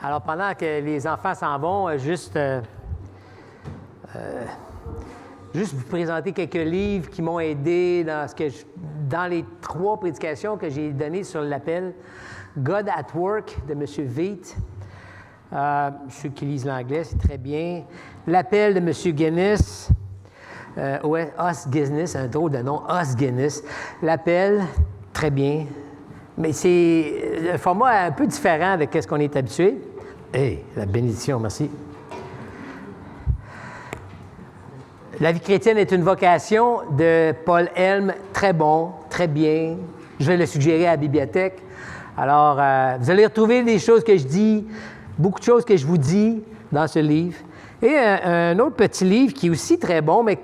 Alors, pendant que les enfants s'en vont, juste vous présenter quelques livres qui m'ont aidé dans les 3 prédications que j'ai données sur l'appel. God at Work de M. Veit. Ceux qui lisent l'anglais, c'est très bien. L'appel de M. Guinness. Os Guinness, un drôle de nom, Os Guinness. L'appel, très bien. Mais c'est un format un peu différent de ce qu'on est habitué. La bénédiction, merci. La vie chrétienne est une vocation de Paul Helm, très bon, très bien. Je vais le suggérer à la bibliothèque. Alors, vous allez retrouver des choses que je dis, beaucoup de choses que je vous dis dans ce livre. Et un autre petit livre qui est aussi très bon, mais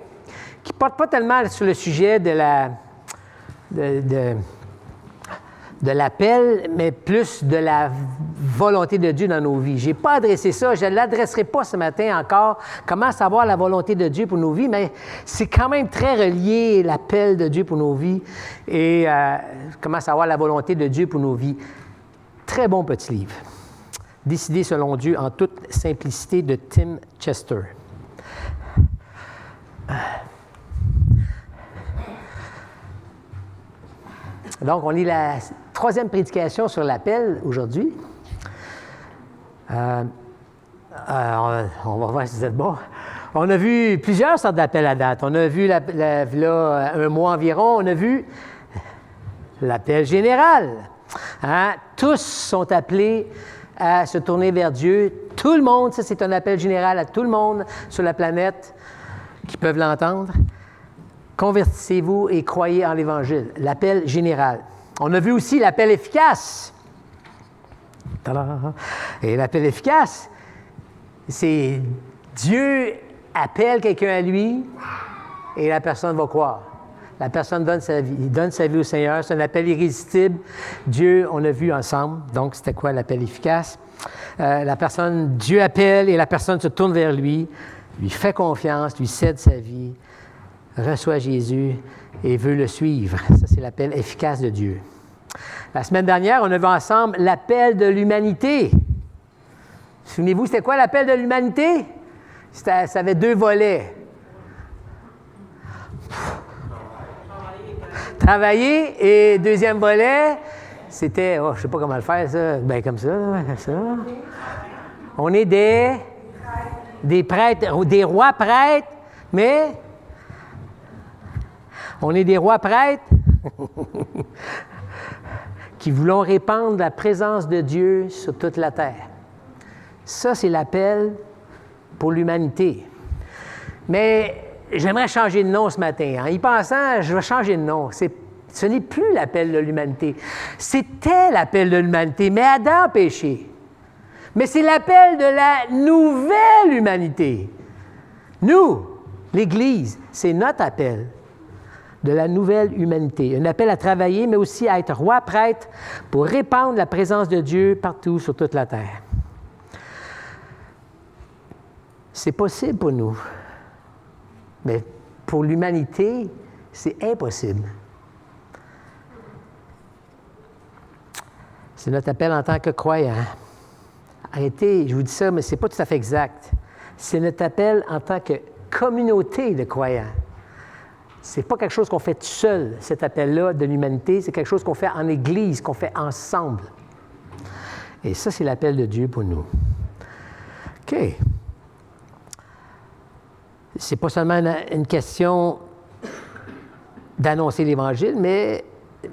qui ne porte pas tellement sur le sujet de l'appel, mais plus de la volonté de Dieu dans nos vies. Je n'ai pas adressé ça, je ne l'adresserai pas ce matin encore, comment savoir la volonté de Dieu pour nos vies, mais c'est quand même très relié, l'appel de Dieu pour nos vies, et comment savoir la volonté de Dieu pour nos vies. Très bon petit livre. Décider selon Dieu en toute simplicité de Tim Chester. Donc, on lit la 3e prédication sur l'appel aujourd'hui. On va voir si vous êtes bon. On a vu plusieurs sortes d'appels à date. On a vu, là, un mois environ, on a vu l'appel général. Tous sont appelés à se tourner vers Dieu. Tout le monde, ça c'est un appel général à tout le monde sur la planète qui peuvent l'entendre. Convertissez-vous et croyez en l'Évangile. L'appel général. On a vu aussi l'appel efficace. Ta-da! Et l'appel efficace, c'est Dieu appelle quelqu'un à lui et la personne va croire. La personne donne sa vie. Il donne sa vie au Seigneur. C'est un appel irrésistible. Dieu, on a vu ensemble. Donc, c'était quoi l'appel efficace? Dieu appelle et la personne se tourne vers lui fait confiance, lui cède sa vie, reçoit Jésus et veut le suivre. Ça, c'est l'appel efficace de Dieu. La semaine dernière, on a vu ensemble l'appel de l'humanité. Souvenez-vous, c'était quoi l'appel de l'humanité? Ça avait 2 volets. Travailler et deuxième volet, c'était, je ne sais pas comment le faire, ça. Bien, comme ça. On est des prêtres, des rois prêtres, mais on est des rois prêtres qui voulons répandre la présence de Dieu sur toute la terre. Ça, c'est l'appel pour l'humanité. Mais j'aimerais changer de nom ce matin. En y pensant, je vais changer de nom. Ce n'est plus l'appel de l'humanité. C'était l'appel de l'humanité, mais Adam a péché. Mais c'est l'appel de la nouvelle humanité. Nous, l'Église, c'est notre appel de la nouvelle humanité. Un appel à travailler, mais aussi à être roi prêtre pour répandre la présence de Dieu partout sur toute la terre. C'est possible pour nous. Mais pour l'humanité, c'est impossible. C'est notre appel en tant que croyants. Arrêtez, je vous dis ça, mais ce n'est pas tout à fait exact. C'est notre appel en tant que communauté de croyants. Ce n'est pas quelque chose qu'on fait tout seul, cet appel-là de l'humanité. C'est quelque chose qu'on fait en Église, qu'on fait ensemble. Et ça, c'est l'appel de Dieu pour nous. OK. C'est pas seulement une question d'annoncer l'Évangile, mais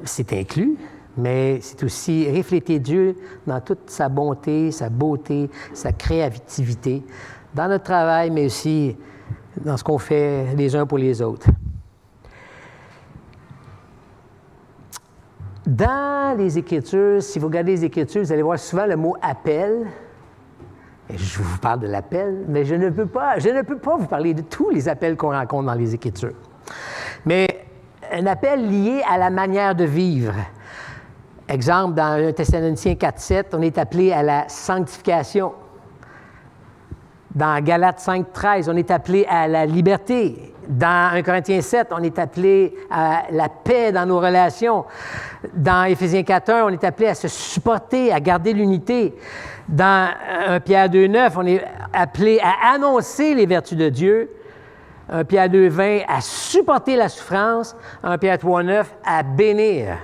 c'est inclus, mais c'est aussi refléter Dieu dans toute sa bonté, sa beauté, sa créativité, dans notre travail, mais aussi dans ce qu'on fait les uns pour les autres. Dans les Écritures, si vous regardez les Écritures, vous allez voir souvent le mot « appel ». Je vous parle de l'appel, mais je ne peux pas vous parler de tous les appels qu'on rencontre dans les Écritures. Mais un appel lié à la manière de vivre. Exemple, dans 1 Thessaloniciens 4:7, on est appelé à la sanctification. Dans Galates 5:13, on est appelé à la liberté. Dans 1 Corinthiens 7, on est appelé à la paix dans nos relations. Dans Éphésiens 4.1, on est appelé à se supporter, à garder l'unité. Dans 1 Pierre 2.9, on est appelé à annoncer les vertus de Dieu. 1 Pierre 2.20, à supporter la souffrance. 1 Pierre 3.9, à bénir.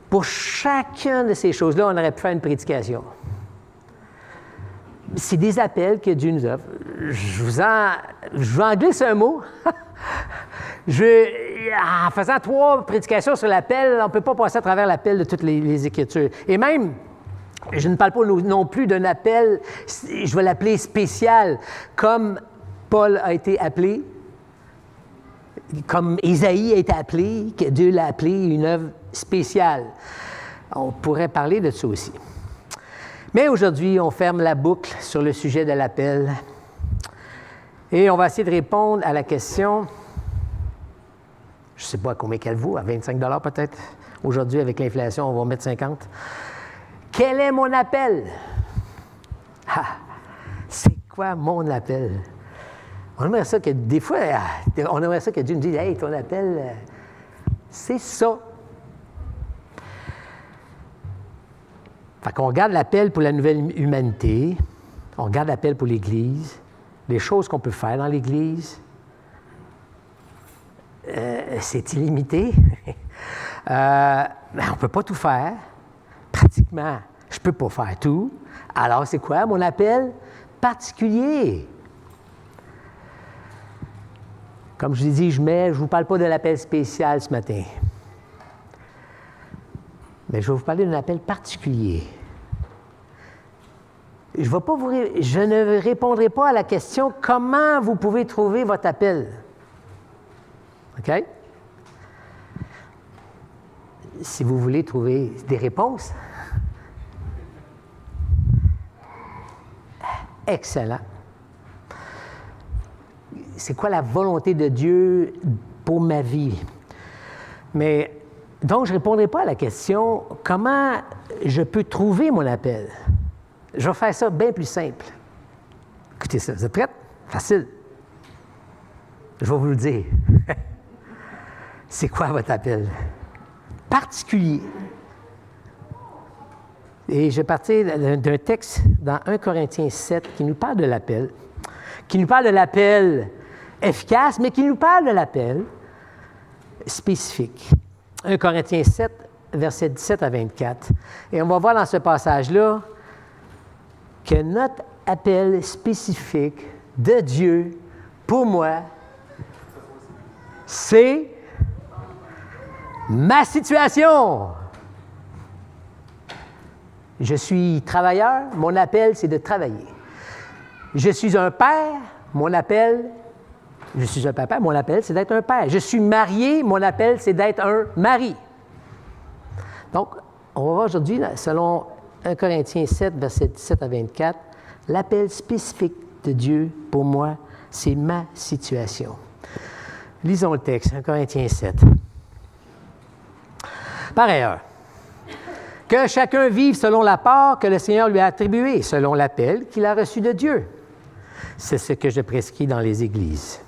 Pour chacune de ces choses-là, on aurait pu faire une prédication. C'est des appels que Dieu nous offre. Je vous en glisse un mot. En faisant 3 prédications sur l'appel, on ne peut pas passer à travers l'appel de toutes les Écritures. Et même, je ne parle pas non plus d'un appel, je vais l'appeler spécial, comme Paul a été appelé, comme Ésaïe a été appelé, que Dieu l'a appelé une œuvre spéciale. On pourrait parler de ça aussi. Mais aujourd'hui, on ferme la boucle sur le sujet de l'appel et on va essayer de répondre à la question, je ne sais pas à combien qu'elle vaut, à 25 $ peut-être. Aujourd'hui, avec l'inflation, on va mettre 50. Quel est mon appel? C'est quoi mon appel? On aimerait ça que des fois, on aimerait ça que Dieu nous dise, « Hey, ton appel, c'est ça. » Fait qu'on regarde l'appel pour la nouvelle humanité, on regarde l'appel pour l'Église, les choses qu'on peut faire dans l'Église. C'est illimité. On ne peut pas tout faire. Pratiquement, je ne peux pas faire tout. Alors, c'est quoi mon appel particulier? Comme je vous ai dit, je ne vous parle pas de l'appel spécial ce matin. Mais je vais vous parler d'un appel particulier. Je ne répondrai pas à la question « Comment vous pouvez trouver votre appel? » OK? Si vous voulez trouver des réponses, excellent. C'est quoi la volonté de Dieu pour ma vie? Mais donc, je ne répondrai pas à la question « Comment je peux trouver mon appel? » Je vais faire ça bien plus simple. Écoutez ça, vous êtes prêts? Facile. Je vais vous le dire. C'est quoi votre appel? Particulier. Et je vais partir d'un texte dans 1 Corinthiens 7 qui nous parle de l'appel, qui nous parle de l'appel efficace, mais qui nous parle de l'appel spécifique. 1 Corinthiens 7, versets 17 à 24. Et on va voir dans ce passage-là que notre appel spécifique de Dieu, pour moi, c'est ma situation. Je suis travailleur, mon appel, c'est de travailler. Je suis un père, mon appel, je suis un papa, mon appel, c'est d'être un père. Je suis marié, mon appel, c'est d'être un mari. Donc, on va voir aujourd'hui, selon 1 Corinthiens 7, versets 17 à 24, l'appel spécifique de Dieu, pour moi, c'est ma situation. Lisons le texte, 1 Corinthiens 7. Par ailleurs, que chacun vive selon la part que le Seigneur lui a attribuée, selon l'appel qu'il a reçu de Dieu. C'est ce que je prescris dans les églises.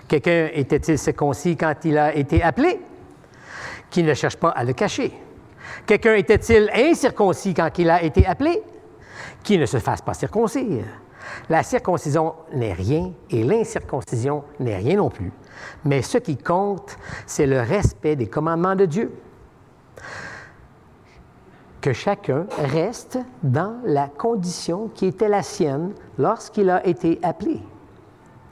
Quelqu'un était-il circoncis quand il a été appelé? Qu'il ne cherche pas à le cacher. Quelqu'un était-il incirconcis quand il a été appelé? Qu'il ne se fasse pas circoncire. La circoncision n'est rien et l'incirconcision n'est rien non plus. Mais ce qui compte, c'est le respect des commandements de Dieu. Que chacun reste dans la condition qui était la sienne lorsqu'il a été appelé.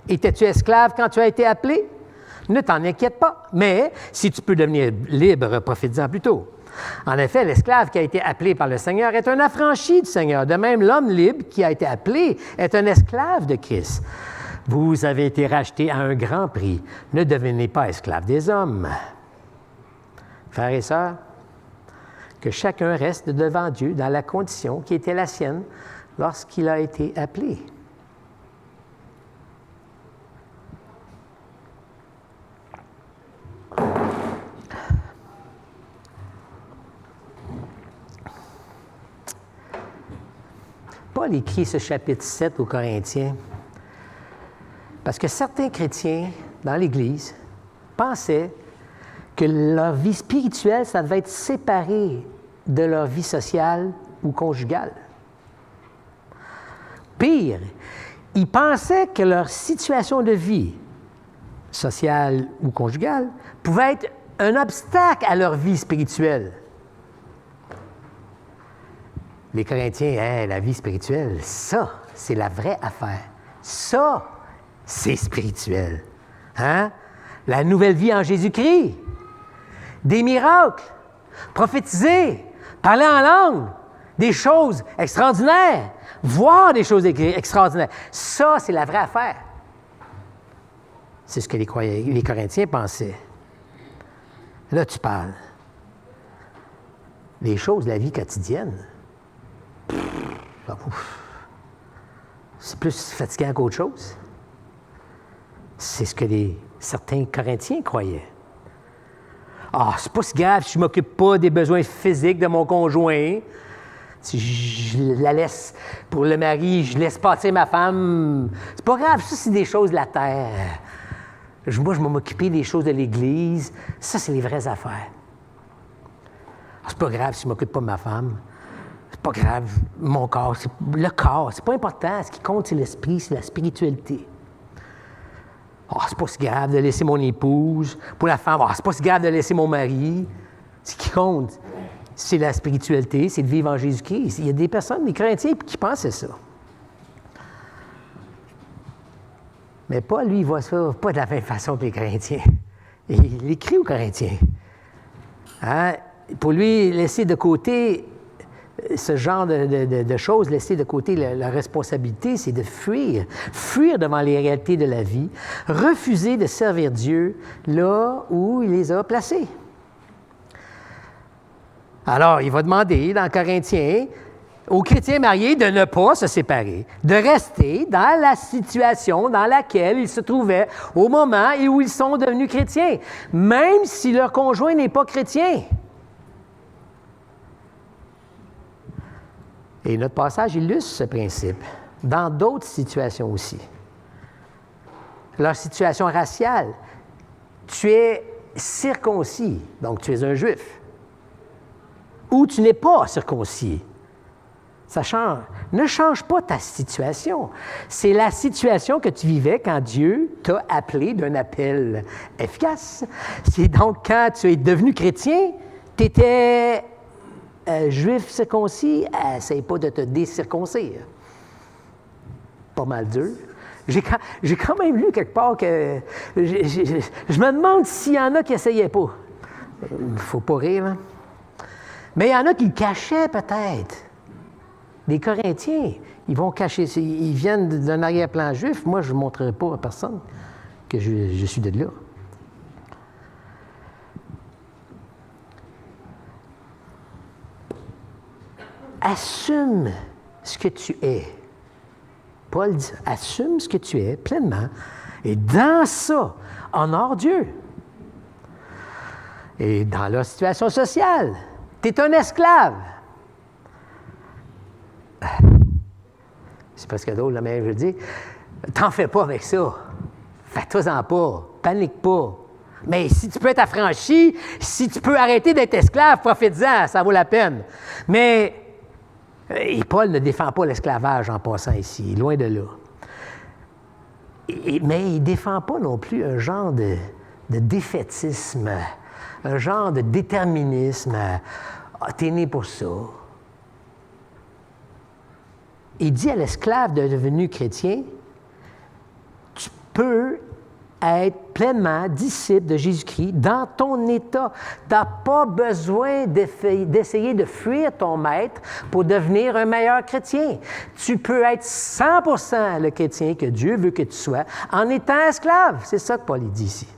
Étais-tu esclave quand tu as été appelé? Ne t'en inquiète pas, mais si tu peux devenir libre, profite-en plutôt. En effet, l'esclave qui a été appelé par le Seigneur est un affranchi du Seigneur. De même, l'homme libre qui a été appelé est un esclave de Christ. Vous avez été rachetés à un grand prix. Ne devenez pas esclaves des hommes. Frères et sœurs, que chacun reste devant Dieu dans la condition qui était la sienne lorsqu'il a été appelé. Paul écrit ce chapitre 7 aux Corinthiens Parce que certains chrétiens dans l'Église pensaient que leur vie spirituelle, ça devait être séparé de leur vie sociale ou conjugale. Pire, ils pensaient que leur situation de vie, sociale ou conjugale, pouvait être un obstacle à leur vie spirituelle. Les Corinthiens, la vie spirituelle, ça, c'est la vraie affaire. Ça, c'est spirituel. Hein? La nouvelle vie en Jésus-Christ. Des miracles. Prophétiser. Parler en langue. Des choses extraordinaires. Voir des choses extraordinaires. Ça, c'est la vraie affaire. C'est ce que les Corinthiens pensaient. Là, tu parles. Les choses de la vie quotidienne. C'est plus fatigant qu'autre chose. C'est ce que certains Corinthiens croyaient. Ah, c'est pas si grave si je ne m'occupe pas des besoins physiques de mon conjoint. Si je la laisse pour le mari, je laisse partir ma femme. C'est pas grave, ça, c'est des choses de la terre. Moi, je vais m'occuper des choses de l'Église. Ça, c'est les vraies affaires. Ah, c'est pas grave si je ne m'occupe pas de ma femme. C'est pas grave, mon corps, le corps, c'est pas important. Ce qui compte, c'est l'esprit, c'est la spiritualité. Oh, c'est pas si grave de laisser mon épouse. Pour la femme, c'est pas si grave de laisser mon mari. Ce qui compte, c'est la spiritualité, c'est de vivre en Jésus-Christ. Il y a des personnes, des chrétiens, qui pensaient ça. Mais Paul, lui, il voit ça pas de la même façon que les Corinthiens. Il écrit aux Corinthiens. Hein? Pour lui, laisser de côté ce genre de choses, laisser de côté la responsabilité, c'est de fuir. Fuir devant les réalités de la vie. Refuser de servir Dieu là où il les a placés. Alors, il va demander dans Corinthiens aux chrétiens mariés de ne pas se séparer, de rester dans la situation dans laquelle ils se trouvaient au moment où ils sont devenus chrétiens, même si leur conjoint n'est pas chrétien. Et notre passage illustre ce principe dans d'autres situations aussi. Leur situation raciale. Tu es circoncis, donc tu es un juif. Ou tu n'es pas circoncis. Ça change. Ne change pas ta situation. C'est la situation que tu vivais quand Dieu t'a appelé d'un appel efficace. C'est donc quand tu es devenu chrétien, tu étais juif circoncis, essaye pas de te décirconcire. Pas mal dur. J'ai quand même lu quelque part que... Je me demande s'il y en a qui n'essayaient pas. Faut pas rire, hein? Mais il y en a qui le cachaient peut-être. Les Corinthiens, ils vont cacher... Ils viennent d'un arrière-plan juif. Moi, je ne montrerai pas à personne que je suis de là. Assume ce que tu es. Paul dit, assume ce que tu es pleinement. Et dans ça, honore Dieu. Et dans leur situation sociale, tu es un esclave. C'est presque drôle, mais je veux dire, t'en fais pas avec ça. Fais-toi-en pas. Panique pas. Mais si tu peux être affranchi, si tu peux arrêter d'être esclave, profite-en, ça vaut la peine. Mais et Paul ne défend pas l'esclavage en passant ici, loin de là. Mais il ne défend pas non plus un genre de défaitisme, un genre de déterminisme. Ah, t'es né pour ça. Il dit à l'esclave devenu chrétien, tu peux être pleinement disciple de Jésus-Christ dans ton état. Tu n'as pas besoin d'essayer de fuir ton maître pour devenir un meilleur chrétien. Tu peux être 100% le chrétien que Dieu veut que tu sois en étant esclave. C'est ça que Paul dit ici.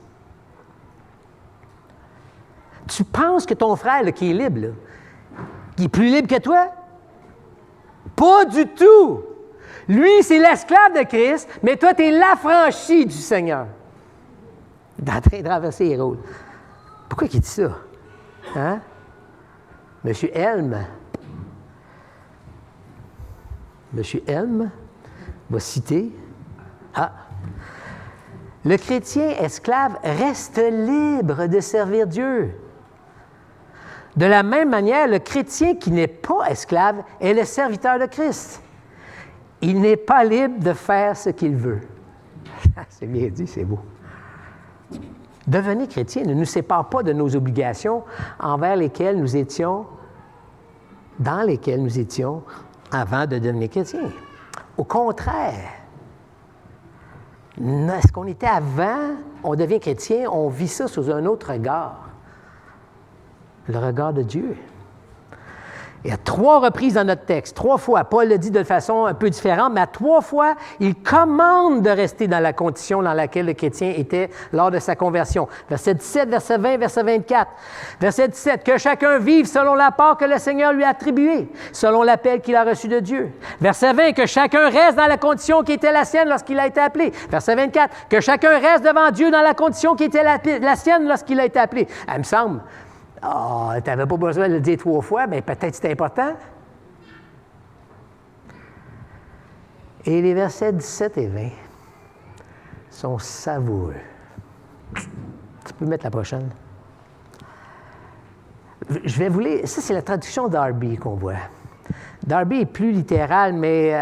Tu penses que ton frère, là, qui est libre, là, qui est plus libre que toi? Pas du tout! Lui, c'est l'esclave de Christ, mais toi, tu es l'affranchi du Seigneur. Il est en train de traverser les rôles. Pourquoi il dit ça? Hein? Monsieur Helm va citer, Le chrétien esclave reste libre de servir Dieu. De la même manière, le chrétien qui n'est pas esclave est le serviteur de Christ. Il n'est pas libre de faire ce qu'il veut. C'est bien dit, c'est beau. Devenir chrétien ne nous sépare pas de nos obligations envers lesquelles nous étions, dans lesquelles nous étions avant de devenir chrétien. Au contraire, ce qu'on était avant, on devient chrétien, on vit ça sous un autre regard. Le regard de Dieu. Il y a 3 reprises dans notre texte, 3 fois. Paul le dit de façon un peu différente, mais à 3 fois, il commande de rester dans la condition dans laquelle le chrétien était lors de sa conversion. Verset 17, verset 20, verset 24. Verset 17, que chacun vive selon la part que le Seigneur lui a attribuée, selon l'appel qu'il a reçu de Dieu. Verset 20, que chacun reste dans la condition qui était la sienne lorsqu'il a été appelé. Verset 24, que chacun reste devant Dieu dans la condition qui était la sienne lorsqu'il a été appelé. Il me semble... tu n'avais pas besoin de le dire 3 fois, mais peut-être c'est important. Et les versets 17 et 20 sont savoureux. Tu peux mettre la prochaine. Je vais vous lire. Ça, c'est la traduction Darby qu'on voit. Darby est plus littéral, mais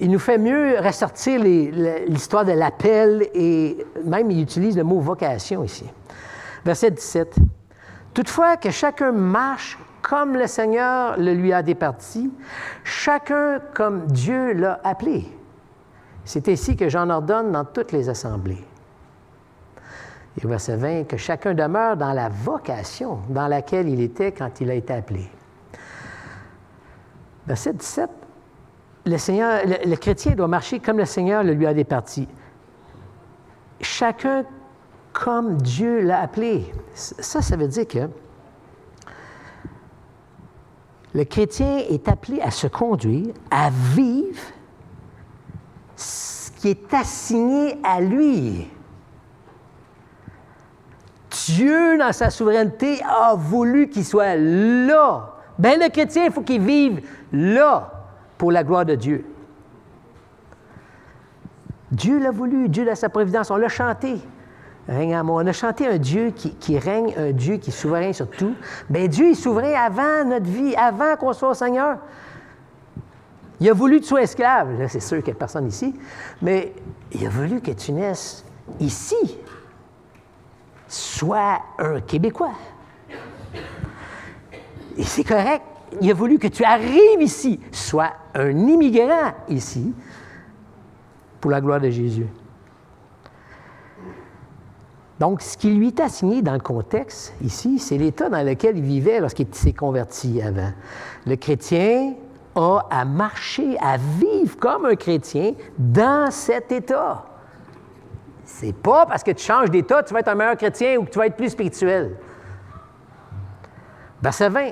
il nous fait mieux ressortir l'histoire de l'appel et même il utilise le mot vocation ici. Verset 17. Toutefois, que chacun marche comme le Seigneur le lui a départi, chacun comme Dieu l'a appelé. C'est ainsi que j'en ordonne dans toutes les assemblées. Et au verset 20, que chacun demeure dans la vocation dans laquelle il était quand il a été appelé. Verset 17, le chrétien doit marcher comme le Seigneur le lui a départi. Chacun comme Dieu l'a appelé. Ça veut dire que le chrétien est appelé à se conduire, à vivre ce qui est assigné à lui. Dieu, dans sa souveraineté, a voulu qu'il soit là. Bien, le chrétien, il faut qu'il vive là pour la gloire de Dieu. Dieu l'a voulu, Dieu dans sa providence, on l'a chanté. Règne à moi. On a chanté un Dieu qui règne, un Dieu qui est souverain sur tout. Bien, Dieu est souverain avant notre vie, avant qu'on soit au Seigneur. Il a voulu que tu sois esclave. Là, c'est sûr qu'il n'y a personne ici. Mais il a voulu que tu naisses ici. Sois un Québécois. Et c'est correct. Il a voulu que tu arrives ici. Sois un immigrant ici pour la gloire de Jésus. Donc, ce qui lui est assigné dans le contexte, ici, c'est l'état dans lequel il vivait lorsqu'il s'est converti avant. Le chrétien a à marcher, à vivre comme un chrétien dans cet état. C'est pas parce que tu changes d'état, tu vas être un meilleur chrétien ou que tu vas être plus spirituel. Verset 20,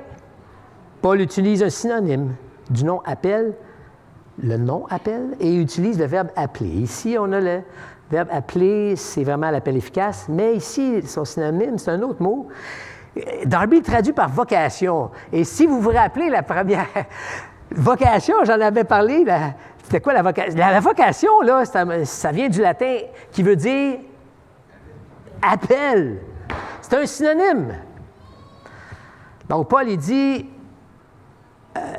Paul utilise un synonyme du nom « appel », le nom « appel », et utilise le verbe « appeler ». Ici, on a le verbe « appeler », c'est vraiment l'appel efficace, mais ici, son synonyme, c'est un autre mot. Darby traduit par « vocation ». Et si vous vous rappelez, la première vocation, j'en avais parlé, c'était quoi la vocation? La vocation, là, ça vient du latin qui veut dire « appel ». C'est un synonyme. Donc, Paul, il dit,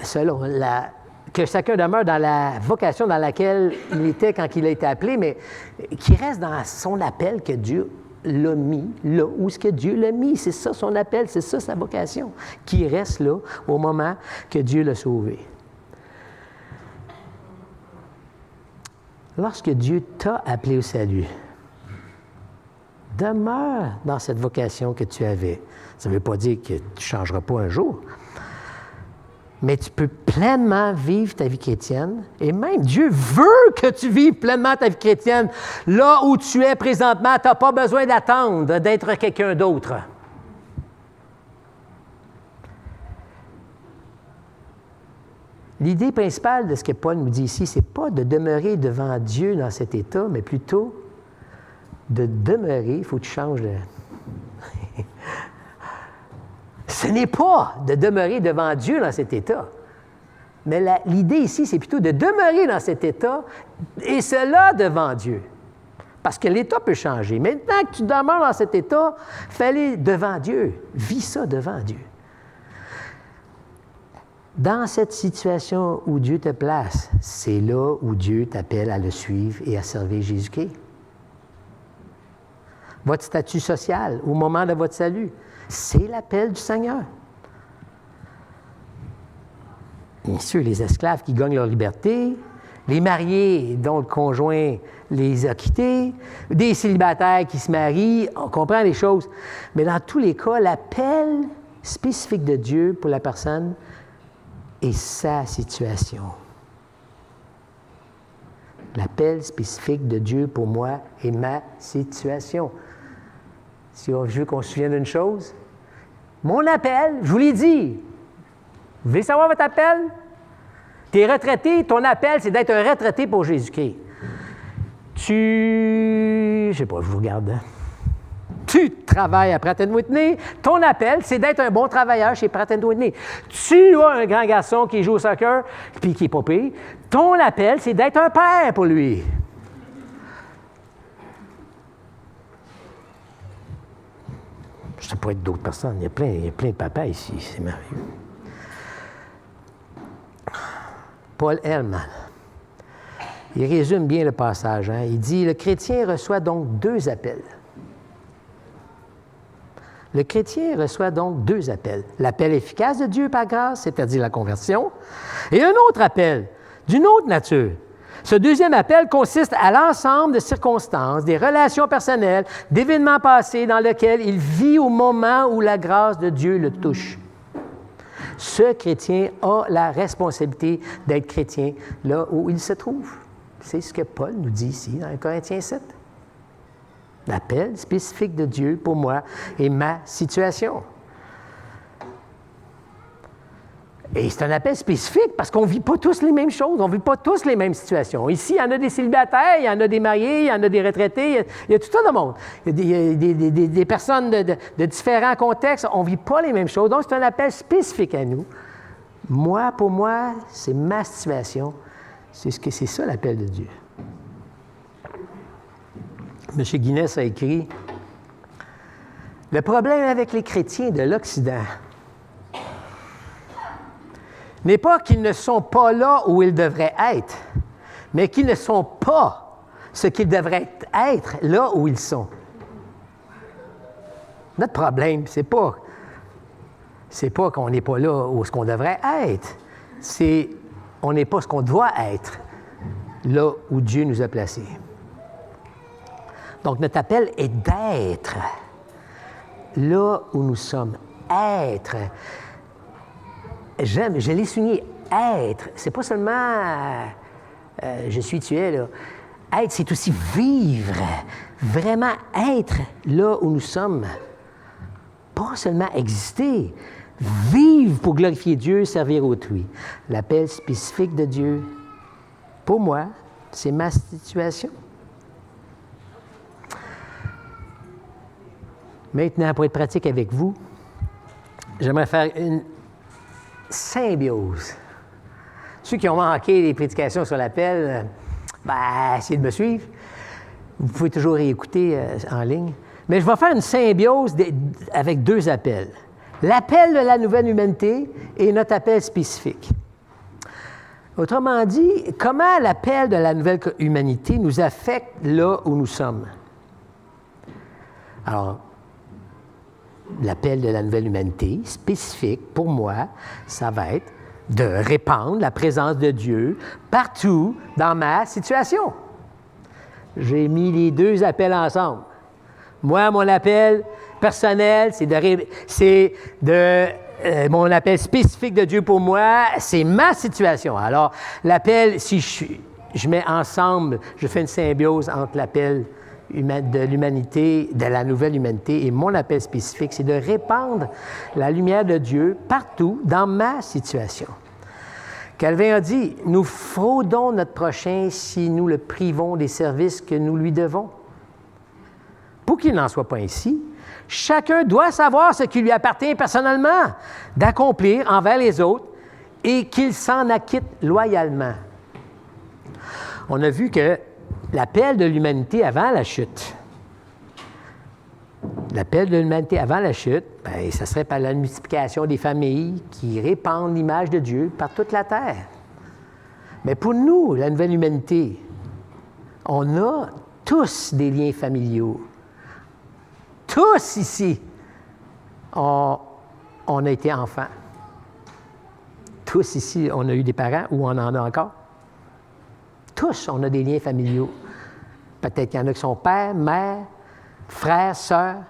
selon que chacun demeure dans la vocation dans laquelle il était quand il a été appelé, mais qu'il reste dans son appel que Dieu l'a mis, là où est-ce que Dieu l'a mis. C'est ça son appel, c'est ça sa vocation, qui reste là au moment que Dieu l'a sauvé. Lorsque Dieu t'a appelé au salut, demeure dans cette vocation que tu avais. Ça ne veut pas dire que tu ne changeras pas un jour, mais tu peux pleinement vivre ta vie chrétienne. Et même Dieu veut que tu vives pleinement ta vie chrétienne. Là où tu es présentement, tu n'as pas besoin d'attendre d'être quelqu'un d'autre. L'idée principale de ce que Paul nous dit ici, ce n'est pas de demeurer devant Dieu dans cet état, mais plutôt de demeurer, il faut que tu changes de... Ce n'est pas de demeurer devant Dieu dans cet état. Mais l'idée ici, c'est plutôt de demeurer dans cet état, et cela devant Dieu. parce que l'état peut changer. Maintenant que tu demeures dans cet état, fais-le devant Dieu. Vis ça devant Dieu. Dans cette situation où Dieu te place, c'est là où Dieu t'appelle à le suivre et à servir Jésus-Christ. Votre statut social au moment de votre salut, c'est l'appel du Seigneur. Bien sûr, les esclaves qui gagnent leur liberté, les mariés dont le conjoint les a quittés, des célibataires qui se marient, on comprend les choses. Mais dans tous les cas, l'appel spécifique de Dieu pour la personne est sa situation. L'appel spécifique de Dieu pour moi est ma situation. Si je veux qu'on se souvienne d'une chose, mon appel, je vous l'ai dit, vous voulez savoir votre appel? Tu es retraité, ton appel, c'est d'être un retraité pour Jésus-Christ. Je sais pas, je vous regarde. Tu travailles à Pratt & Whitney, ton appel, c'est d'être un bon travailleur chez Pratt & Whitney. Tu as un grand garçon qui joue au soccer, puis qui est pas pire. Ton appel, c'est d'être un père pour lui. Ça pourrait être d'autres personnes. Il y a plein de papas ici. C'est merveilleux. Paul Hellman, il résume bien le passage. Hein? Il dit, le chrétien reçoit donc deux appels. Le chrétien reçoit donc deux appels. L'appel efficace de Dieu par grâce, c'est-à-dire la conversion, et un autre appel, d'une autre nature. Ce deuxième appel consiste à l'ensemble de circonstances, des relations personnelles, d'événements passés dans lesquels il vit au moment où la grâce de Dieu le touche. Ce chrétien a la responsabilité d'être chrétien là où il se trouve. C'est ce que Paul nous dit ici dans Corinthiens 7. L'appel spécifique de Dieu pour moi est ma situation. Et c'est un appel spécifique parce qu'on ne vit pas tous les mêmes choses, on ne vit pas tous les mêmes situations. Ici, il y en a des célibataires, il y en a des mariés, il y en a des retraités, il y a tout un monde. Il y a des personnes de différents contextes, on ne vit pas les mêmes choses. Donc, c'est un appel spécifique à nous. Moi, pour moi, c'est ma situation. C'est ça l'appel de Dieu. M. Guinness a écrit « Le problème avec les chrétiens de l'Occident n'est pas qu'ils ne sont pas là où ils devraient être, mais qu'ils ne sont pas ce qu'ils devraient être là où ils sont. » Notre problème, c'est pas qu'on n'est pas là où ce qu'on devrait être, c'est on n'est pas ce qu'on doit être là où Dieu nous a placés. Donc, notre appel est d'être là où nous sommes. Être. Je l'ai souligné, être. C'est pas seulement je suis, tu es, là. Être, c'est aussi vivre. Vraiment être là où nous sommes. Pas seulement exister. Vivre pour glorifier Dieu, servir autrui. L'appel spécifique de Dieu, pour moi, c'est ma situation. Maintenant, pour être pratique avec vous, j'aimerais faire une symbiose. Ceux qui ont manqué les prédications sur l'appel, essayez de me suivre. Vous pouvez toujours réécouter en ligne. Mais je vais faire une symbiose avec deux appels. L'appel de la nouvelle humanité et notre appel spécifique. Autrement dit, comment l'appel de la nouvelle humanité nous affecte là où nous sommes? Alors, l'appel de la nouvelle humanité, spécifique pour moi, ça va être de répandre la présence de Dieu partout dans ma situation. J'ai mis les deux appels ensemble. Moi, mon appel personnel, mon appel spécifique de Dieu pour moi, c'est ma situation. Alors, l'appel, si je mets ensemble, je fais une symbiose entre l'appel de l'humanité, de la nouvelle humanité, et mon appel spécifique, c'est de répandre la lumière de Dieu partout dans ma situation. Calvin a dit, nous fraudons notre prochain si nous le privons des services que nous lui devons. Pour qu'il n'en soit pas ainsi, chacun doit savoir ce qui lui appartient personnellement, d'accomplir envers les autres et qu'il s'en acquitte loyalement. On a vu que l'appel de l'humanité avant la chute. L'appel de l'humanité avant la chute, bien, ça serait par la multiplication des familles qui répandent l'image de Dieu par toute la terre. Mais pour nous, la nouvelle humanité, on a tous des liens familiaux. Tous ici, on a été enfants. Tous ici, on a eu des parents ou on en a encore. Tous, on a des liens familiaux. Peut-être qu'il y en a qui sont père, mère, frères, sœurs.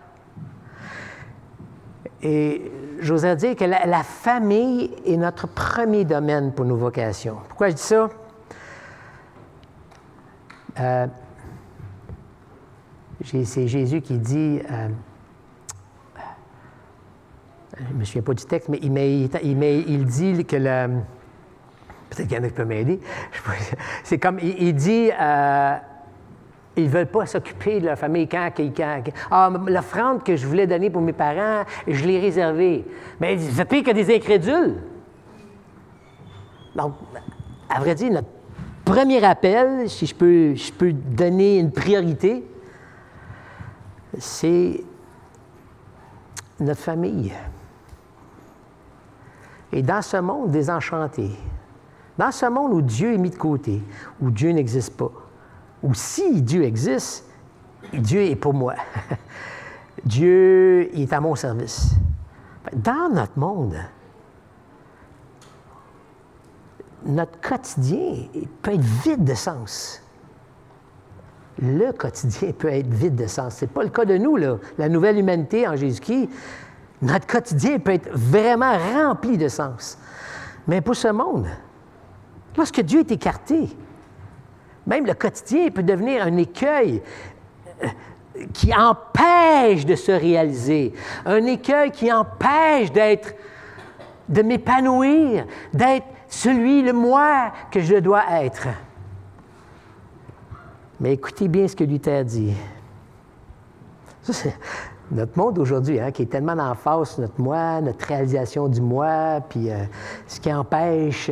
Et j'oserais dire que la famille est notre premier domaine pour nos vocations. Pourquoi je dis ça? C'est Jésus qui dit, je ne me souviens pas du texte, mais il dit que peut-être qu'il y en a qui peuvent m'aider. C'est comme, il dit, ils ne veulent pas s'occuper de leur famille l'offrande que je voulais donner pour mes parents, je l'ai réservée. Mais c'est pire que des incrédules. Donc, à vrai dire, notre premier appel, si je peux donner une priorité, c'est notre famille. Et dans ce monde désenchanté, dans ce monde où Dieu est mis de côté, où Dieu n'existe pas, ou si Dieu existe, Dieu est pour moi. Dieu est à mon service. Dans notre monde, notre quotidien peut être vide de sens. Le quotidien peut être vide de sens. Ce n'est pas le cas de nous, là. La nouvelle humanité en Jésus-Christ, notre quotidien peut être vraiment rempli de sens. Mais pour ce monde, lorsque Dieu est écarté, même le quotidien peut devenir un écueil qui empêche de se réaliser, un écueil qui empêche de m'épanouir, d'être le moi que je dois être. Mais écoutez bien ce que Luther dit. Ça, c'est notre monde aujourd'hui, qui est tellement en face, notre moi, notre réalisation du moi, puis ce qui empêche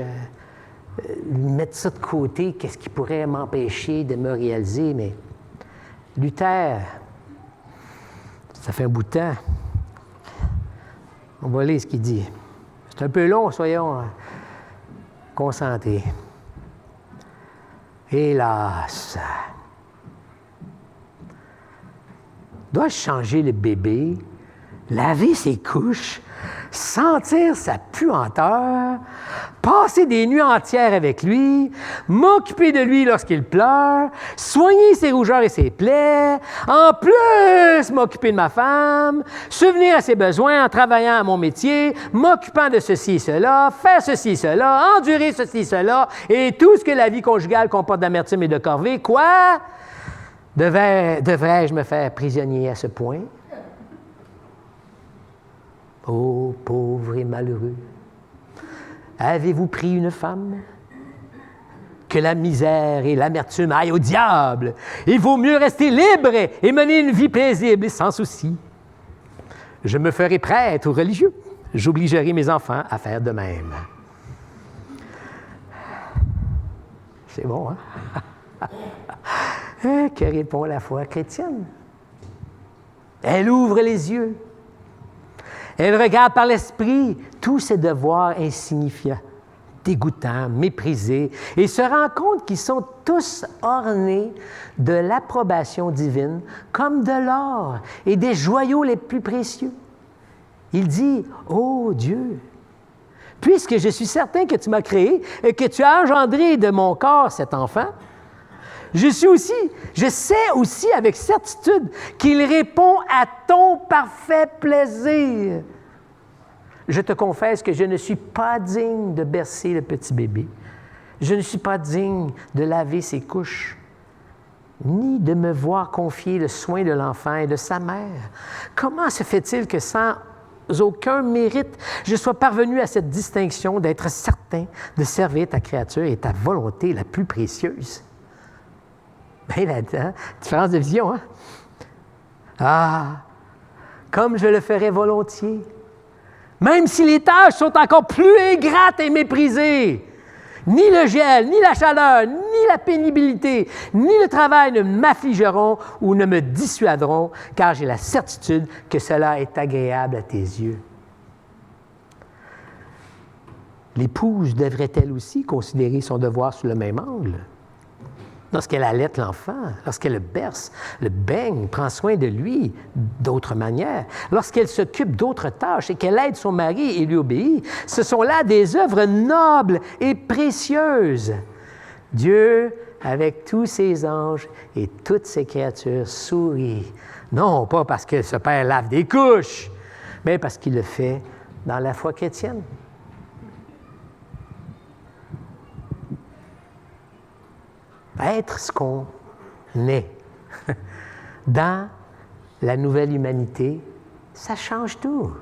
mettre ça de côté, qu'est-ce qui pourrait m'empêcher de me réaliser. Mais Luther, ça fait un bout de temps. On va lire ce qu'il dit. C'est un peu long, soyons concentrés. Hélas! Dois-je changer le bébé, laver ses couches, sentir sa puanteur, passer des nuits entières avec lui, m'occuper de lui lorsqu'il pleure, soigner ses rougeurs et ses plaies, en plus m'occuper de ma femme, subvenir à ses besoins en travaillant à mon métier, m'occupant de ceci et cela, faire ceci et cela, endurer ceci et cela, et tout ce que la vie conjugale comporte d'amertume et de corvée. Quoi? Devrais-je me faire prisonnier à ce point? Ô pauvre et malheureux, avez-vous pris une femme? Que la misère et l'amertume aillent au diable! Il vaut mieux rester libre et mener une vie paisible et sans souci. Je me ferai prêtre ou religieux. J'obligerai mes enfants à faire de même. C'est bon, hein? Que répond la foi chrétienne? Elle ouvre les yeux. Elle regarde par l'esprit tous ses devoirs insignifiants, dégoûtants, méprisés, et se rend compte qu'ils sont tous ornés de l'approbation divine, comme de l'or et des joyaux les plus précieux. Il dit, « Ô Dieu, puisque je suis certain que tu m'as créé et que tu as engendré de mon corps cet enfant, je sais aussi avec certitude qu'il répond à ton parfait plaisir. Je te confesse que je ne suis pas digne de bercer le petit bébé. Je ne suis pas digne de laver ses couches, ni de me voir confier le soin de l'enfant et de sa mère. Comment se fait-il que sans aucun mérite, je sois parvenu à cette distinction d'être certain de servir ta créature et ta volonté la plus précieuse? » Bien là-dedans, différence de vision, hein? Ah, comme je le ferais volontiers, même si les tâches sont encore plus ingrates et méprisées, Ni le gel, ni la chaleur, ni la pénibilité, ni le travail ne m'affligeront ou ne me dissuaderont, car j'ai la certitude que cela est agréable à tes yeux. L'épouse devrait-elle aussi considérer son devoir sous le même angle? Lorsqu'elle allaite l'enfant, lorsqu'elle le berce, le baigne, prend soin de lui d'autres manières, lorsqu'elle s'occupe d'autres tâches et qu'elle aide son mari et lui obéit, ce sont là des œuvres nobles et précieuses. Dieu, avec tous ses anges et toutes ses créatures, sourit, non pas parce que ce Père lave des couches, mais parce qu'il le fait dans la foi chrétienne. Être ce qu'on est dans la nouvelle humanité, ça change tout.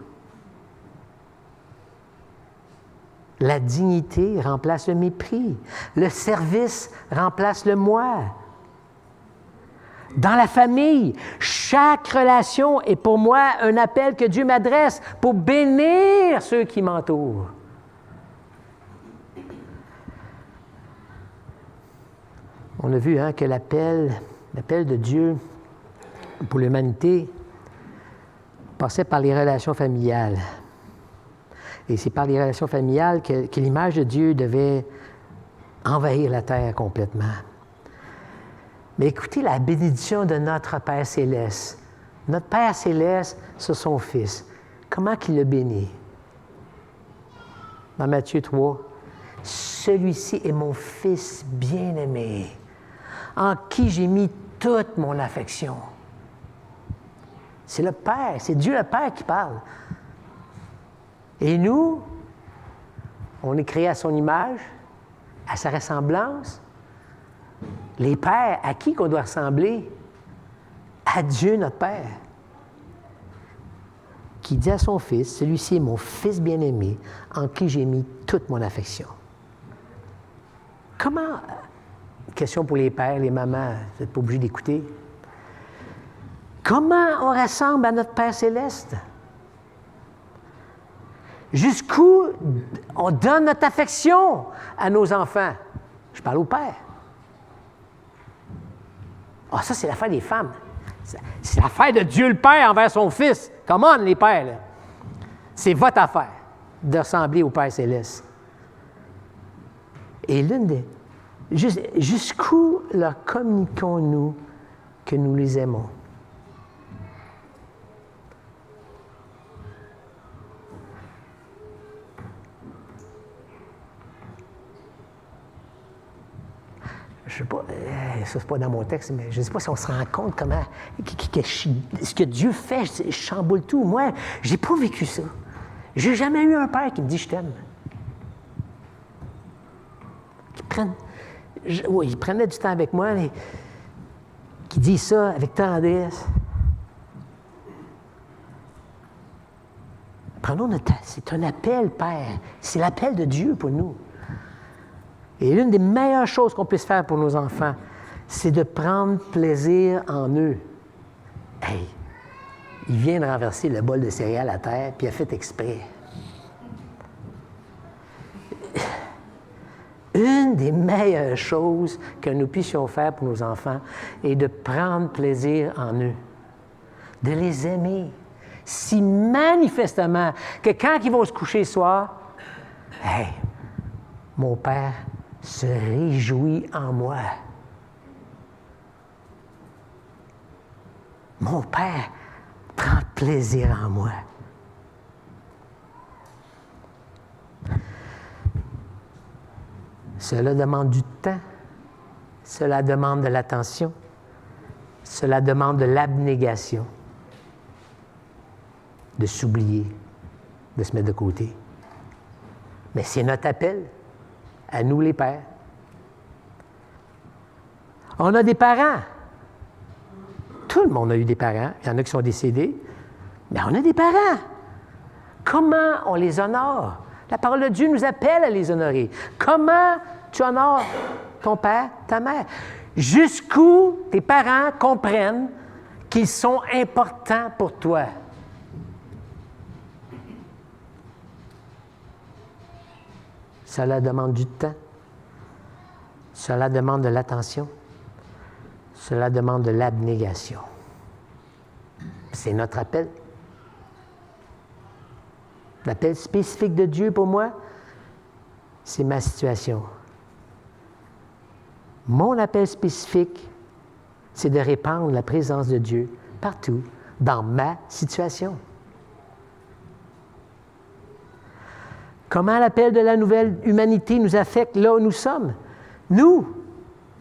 La dignité remplace le mépris. Le service remplace le moi. Dans la famille, chaque relation est pour moi un appel que Dieu m'adresse pour bénir ceux qui m'entourent. On a vu que l'appel de Dieu pour l'humanité passait par les relations familiales. Et c'est par les relations familiales que l'image de Dieu devait envahir la terre complètement. Mais écoutez la bénédiction de notre Père Céleste. Notre Père Céleste sur son Fils. Comment qu'il le bénit? Dans Matthieu 3, « Celui-ci est mon Fils bien-aimé, en qui j'ai mis toute mon affection. » C'est le Père, c'est Dieu le Père qui parle. Et nous, on est créés à son image, à sa ressemblance. Les pères, à qui qu'on doit ressembler? À Dieu notre Père, qui dit à son Fils, « Celui-ci est mon Fils bien-aimé, en qui j'ai mis toute mon affection. » Comment... Question pour les pères, les mamans, vous n'êtes pas obligés d'écouter. Comment on ressemble à notre Père Céleste? Jusqu'où on donne notre affection à nos enfants? Je parle au père. Ah, ça, c'est l'affaire des femmes. C'est l'affaire de Dieu le Père envers son Fils. Come on, les pères, là. C'est votre affaire de ressembler au Père Céleste. Et l'une des... Jusqu'où leur communiquons-nous que nous les aimons? Je ne sais pas, ça c'est pas dans mon texte, mais je ne sais pas si on se rend compte comment, ce que Dieu fait, je chamboule tout. Moi, je n'ai pas vécu ça. Je n'ai jamais eu un père qui me dit « je t'aime ». Il prenait du temps avec moi, mais qui dit ça avec tendresse. Prenons notre temps. C'est un appel, Père. C'est l'appel de Dieu pour nous. Et l'une des meilleures choses qu'on puisse faire pour nos enfants, c'est de prendre plaisir en eux. Hey, il vient de renverser le bol de céréales à terre, puis il a fait exprès. Une des meilleures choses que nous puissions faire pour nos enfants est de prendre plaisir en eux, de les aimer si manifestement que quand ils vont se coucher le soir, « Hey, mon Père se réjouit en moi. Mon Père prend plaisir en moi. » Cela demande du temps, cela demande de l'attention, cela demande de l'abnégation, de s'oublier, de se mettre de côté. Mais c'est notre appel, à nous les pères. On a des parents. Tout le monde a eu des parents. Il y en a qui sont décédés, mais on a des parents. Comment on les honore? La parole de Dieu nous appelle à les honorer. Comment tu honores ton père, ta mère? Jusqu'où tes parents comprennent qu'ils sont importants pour toi. Cela demande du temps, Cela demande de l'attention. Cela demande de l'abnégation. C'est notre appel. L'appel spécifique de Dieu pour moi, c'est ma situation. Mon appel spécifique, c'est de répandre la présence de Dieu partout, dans ma situation. Comment l'appel de la nouvelle humanité nous affecte là où nous sommes? Nous,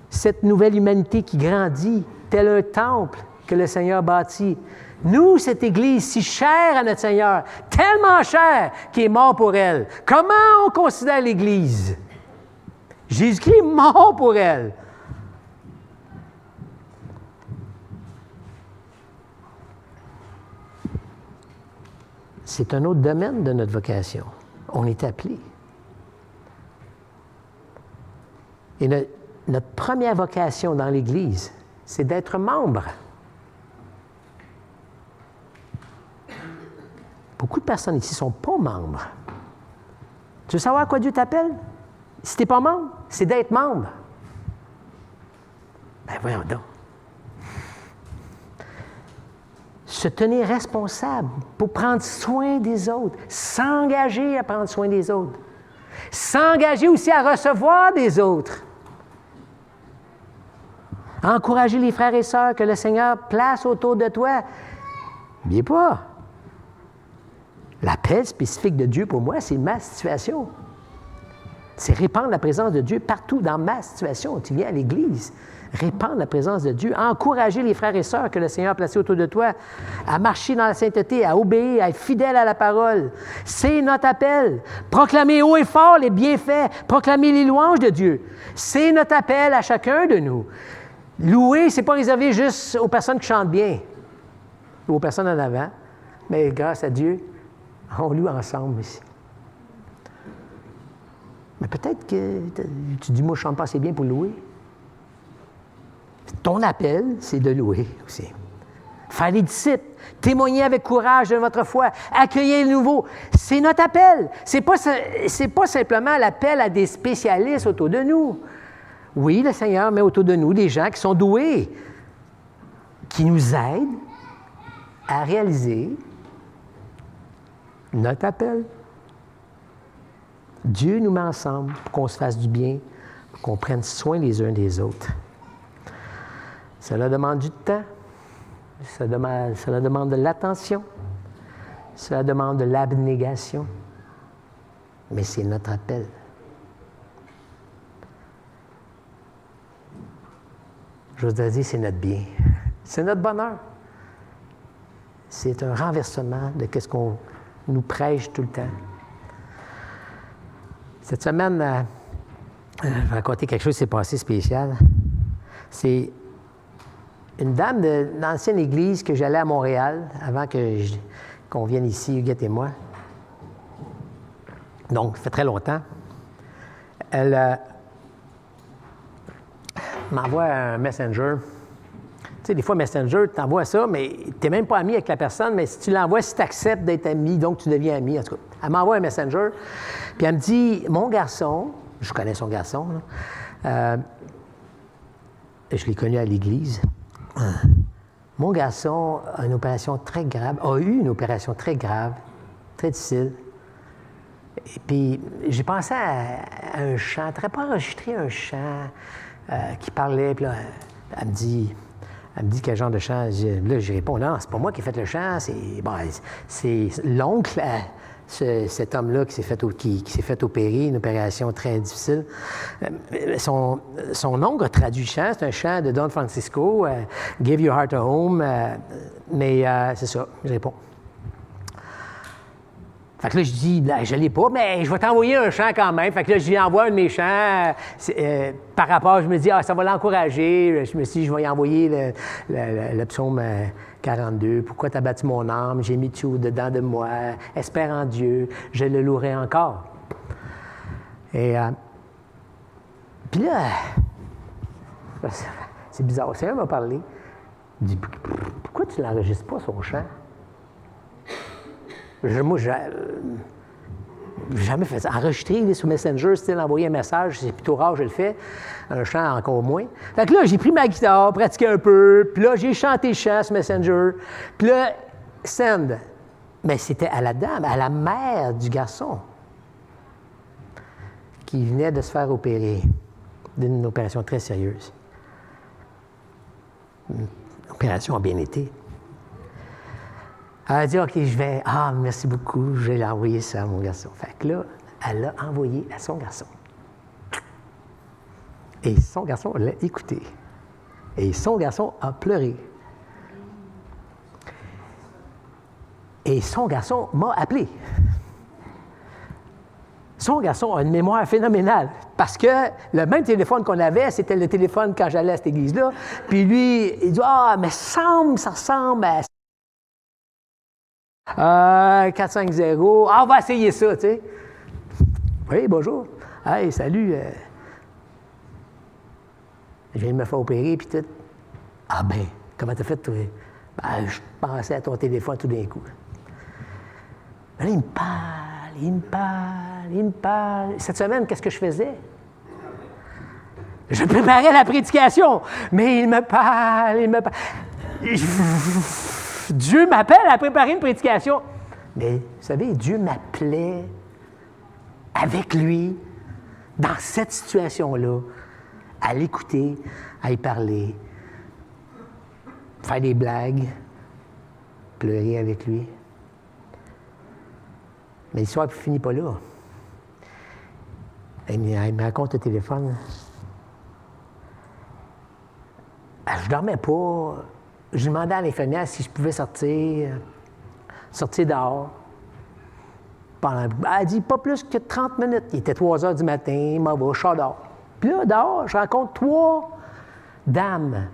cette nouvelle humanité qui grandit, tel un temple que le Seigneur bâtit. Nous, cette Église si chère à notre Seigneur, tellement chère qu'il est mort pour elle. Comment on considère l'Église? Jésus-Christ est mort pour elle. C'est un autre domaine de notre vocation. On est appelé. Et notre première vocation dans l'Église, c'est d'être membre. Beaucoup de personnes ici ne sont pas membres. Tu veux savoir à quoi Dieu t'appelle? Si tu n'es pas membre, c'est d'être membre. Ben voyons donc. Se tenir responsable pour prendre soin des autres, s'engager à prendre soin des autres, s'engager aussi à recevoir des autres, encourager les frères et sœurs que le Seigneur place autour de toi. N'oubliez pas, l'appel spécifique de Dieu pour moi, c'est ma situation. C'est répandre la présence de Dieu partout dans ma situation. Tu viens à l'Église, répandre la présence de Dieu, encourager les frères et sœurs que le Seigneur a placés autour de toi à marcher dans la sainteté, à obéir, à être fidèle à la parole. C'est notre appel. Proclamer haut et fort les bienfaits, proclamer les louanges de Dieu. C'est notre appel à chacun de nous. Louer, ce n'est pas réservé juste aux personnes qui chantent bien ou aux personnes en avant, mais grâce à Dieu, on loue ensemble ici. Mais peut-être que tu dis, moi, je ne chante pas assez bien pour louer. Ton appel, c'est de louer aussi. Faire des disciples, témoigner avec courage de votre foi, accueillir le nouveau. C'est notre appel. C'est pas simplement l'appel à des spécialistes autour de nous. Oui, le Seigneur met autour de nous des gens qui sont doués, qui nous aident à réaliser notre appel. Dieu nous met ensemble pour qu'on se fasse du bien, pour qu'on prenne soin les uns des autres. Cela demande du temps, cela demande de l'attention, cela demande de l'abnégation, mais c'est notre appel. J'ose dire, c'est notre bien, c'est notre bonheur. C'est un renversement de ce qu'on nous prêche tout le temps. Cette semaine, je vais raconter quelque chose qui s'est passé spécial. C'est une dame de l'ancienne église que j'allais à Montréal avant qu'on vienne ici, Huguette et moi. Donc, ça fait très longtemps. Elle m'envoie un messenger. Tu sais, des fois, Messenger, tu t'envoies ça, mais tu n'es même pas ami avec la personne, mais si tu l'envoies, si tu acceptes d'être ami, donc tu deviens ami. En tout cas, elle m'envoie un Messenger, puis elle me dit, mon garçon, je connais son garçon, là, je l'ai connu à l'église, mon garçon a une opération très grave, a eu une opération très grave, très difficile. Et puis, j'ai pensé à un chant, tu n'aurais pas enregistré un chant qui parlait, puis là, elle me dit quel genre de chant. Là, je réponds, non, c'est pas moi qui ai fait le chant, c'est l'oncle, cet homme-là qui s'est fait opérer, une opération très difficile. Son oncle a traduit le chant, c'est un chant de Don Francisco, Give Your Heart a Home, mais c'est ça, je réponds. Fait que là, je dis, je ne l'ai pas, mais je vais t'envoyer un chant quand même. Fait que là, je lui envoie un de mes chants. Par rapport, je me dis, ça va l'encourager. Je me suis dit, je vais lui envoyer le psaume 42. Pourquoi tu as battu mon âme? J'ai mis tout dedans de moi. Espère en Dieu. Je le louerai encore. Et puis là, c'est bizarre. Le Seigneur m'a parlé. Il dit, pourquoi tu ne l'enregistres pas, son chant? J'ai jamais fait ça. Enregistrer sur Messenger, style envoyer un message, c'est plutôt rare, je le fais. Un chant encore moins. Fait que là, j'ai pris ma guitare, pratiqué un peu, puis là, j'ai chanté le chant sur Messenger. Puis là, send. Mais c'était à la dame, à la mère du garçon, qui venait de se faire opérer d'une opération très sérieuse. L'opération a bien été. Elle a dit, OK, je vais... Ah, merci beaucoup, je vais l'envoyer ça à mon garçon. Fait que là, elle l'a envoyé à son garçon. Et son garçon l'a écouté. Et son garçon a pleuré. Et son garçon m'a appelé. Son garçon a une mémoire phénoménale. Parce que le même téléphone qu'on avait, c'était le téléphone quand j'allais à cette église-là. Puis lui, il dit, ah, mais ça ressemble à... 450. Ah, on va essayer ça, tu sais. Oui, bonjour. Hey, salut. Je viens de me faire opérer, puis tout. Ah, ben, comment t'as fait, toi? Ben, je pensais à ton téléphone tout d'un coup. Ben là, il me parle. Cette semaine, qu'est-ce que je faisais? Je préparais la prédication, mais il me parle. Dieu m'appelle à préparer une prédication. Mais, vous savez, Dieu m'appelait avec lui, dans cette situation-là, à l'écouter, à y parler, faire des blagues, pleurer avec lui. Mais l'histoire ne finit pas là. Elle me raconte au téléphone. Je ne dormais pas. Je demandais à l'infirmière si je pouvais sortir dehors. Elle dit pas plus que 30 minutes. Il était 3 heures du matin, je sors dehors. Puis là, dehors, je rencontre 3 dames,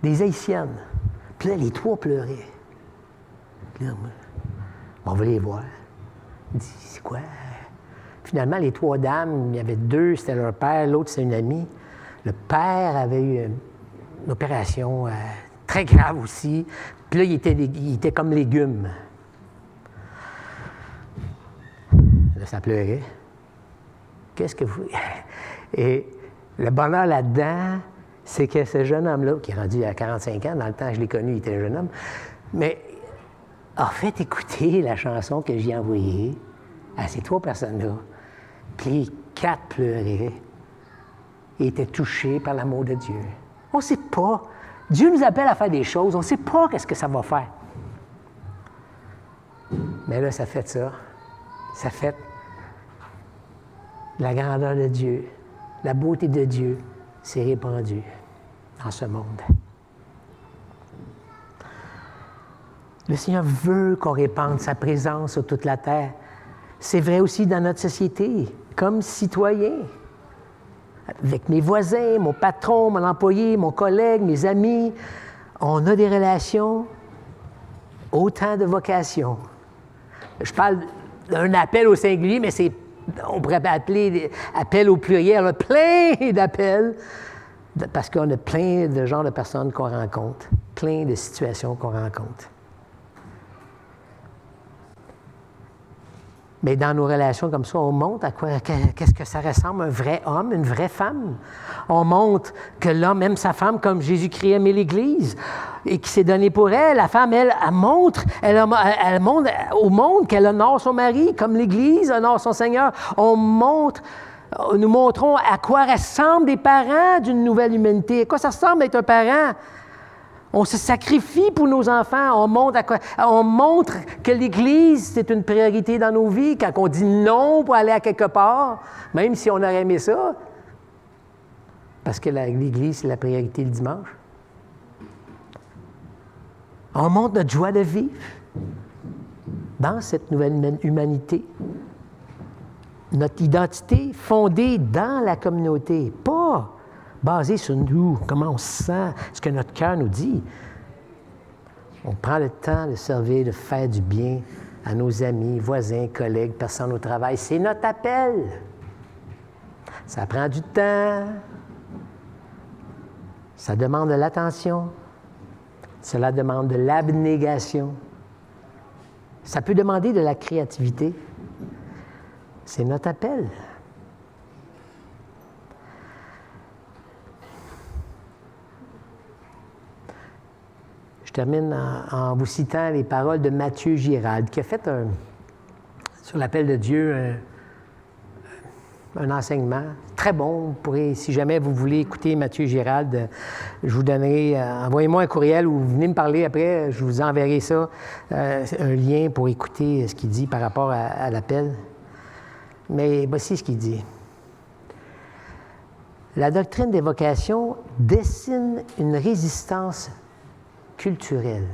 des Haïtiennes. Puis là, les 3 pleuraient. Puis là, on va les voir. Il dit, c'est quoi? Finalement, les 3 dames, il y avait 2, c'était leur père, l'autre, c'était une amie. Le père avait eu une opération très grave aussi. Puis là, il était comme légume. Là, ça pleurait. Qu'est-ce que vous... Et le bonheur là-dedans, c'est que ce jeune homme-là, qui est rendu à 45 ans, dans le temps que je l'ai connu, il était un jeune homme, mais a fait écouter la chanson que j'ai envoyée à ces 3 personnes-là. Puis les 4 pleuraient et étaient touchés par l'amour de Dieu. On ne sait pas. Dieu nous appelle à faire des choses, on ne sait pas qu'est-ce que ça va faire. Mais là, ça fait ça. Ça fait la grandeur de Dieu, la beauté de Dieu s'est répandue dans ce monde. Le Seigneur veut qu'on répande sa présence sur toute la terre. C'est vrai aussi dans notre société, comme citoyens. Avec mes voisins, mon patron, mon employé, mon collègue, mes amis, on a des relations, autant de vocations. Je parle d'un appel au singulier, mais on pourrait appeler appel au pluriel, on a plein d'appels, parce qu'on a plein de genres de personnes qu'on rencontre, plein de situations qu'on rencontre. Mais dans nos relations comme ça, on montre qu'est-ce que ça ressemble, un vrai homme, une vraie femme. On montre que l'homme aime sa femme comme Jésus-Christ aimait l'Église et qui s'est donné pour elle. La femme, elle montre au monde qu'elle honore son mari comme l'Église honore son Seigneur. Nous montrons à quoi ressemblent des parents d'une nouvelle humanité. À quoi ça ressemble d'être un parent? On se sacrifie pour nos enfants. On montre que l'Église, c'est une priorité dans nos vies. Quand on dit non pour aller à quelque part, même si on aurait aimé ça, parce que l'Église, c'est la priorité le dimanche. On montre notre joie de vivre dans cette nouvelle humanité. Notre identité fondée dans la communauté, pas basé sur nous, comment on se sent, ce que notre cœur nous dit. On prend le temps de servir, de faire du bien à nos amis, voisins, collègues, personnes au travail. C'est notre appel. Ça prend du temps. Ça demande de l'attention. Cela demande de l'abnégation. Ça peut demander de la créativité. C'est notre appel. Je termine en vous citant les paroles de Mathieu Girald, qui a fait sur l'appel de Dieu un enseignement très bon. Vous pourrez, si jamais vous voulez écouter Mathieu Girald, je vous donnerai, envoyez-moi un courriel ou venez me parler après, je vous enverrai ça, un lien pour écouter ce qu'il dit par rapport à l'appel. Mais voici ce qu'il dit. La doctrine des vocations dessine une résistance culturelle.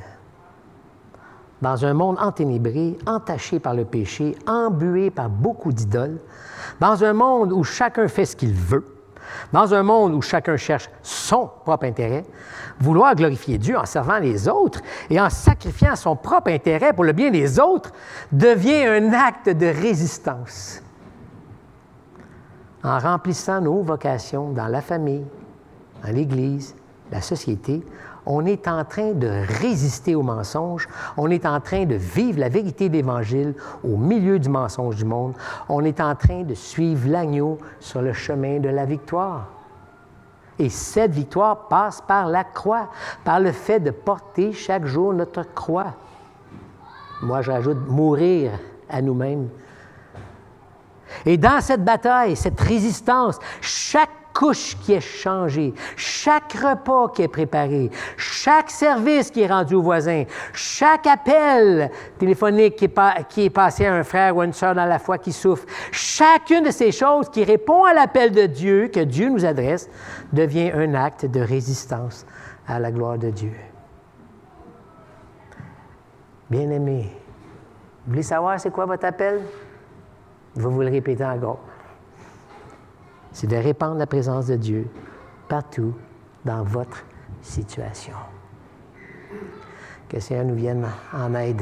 Dans un monde enténébré, entaché par le péché, embué par beaucoup d'idoles, dans un monde où chacun fait ce qu'il veut, dans un monde où chacun cherche son propre intérêt, vouloir glorifier Dieu en servant les autres et en sacrifiant son propre intérêt pour le bien des autres devient un acte de résistance. En remplissant nos vocations dans la famille, dans l'Église, la société, on est en train de résister au mensonge, on est en train de vivre la vérité de l'Évangile au milieu du mensonge du monde, on est en train de suivre l'agneau sur le chemin de la victoire. Et cette victoire passe par la croix, par le fait de porter chaque jour notre croix. Moi, je rajoute mourir à nous-mêmes. Et dans cette bataille, cette résistance, chaque couche qui est changée, chaque repas qui est préparé, chaque service qui est rendu au voisin, chaque appel téléphonique qui est passé à un frère ou à une sœur dans la foi qui souffre, chacune de ces choses qui répond à l'appel de Dieu, que Dieu nous adresse, devient un acte de résistance à la gloire de Dieu. Bien-aimés, vous voulez savoir c'est quoi votre appel? Je vais vous le répéter encore. C'est de répandre la présence de Dieu partout dans votre situation. Que le Seigneur nous vienne en aide.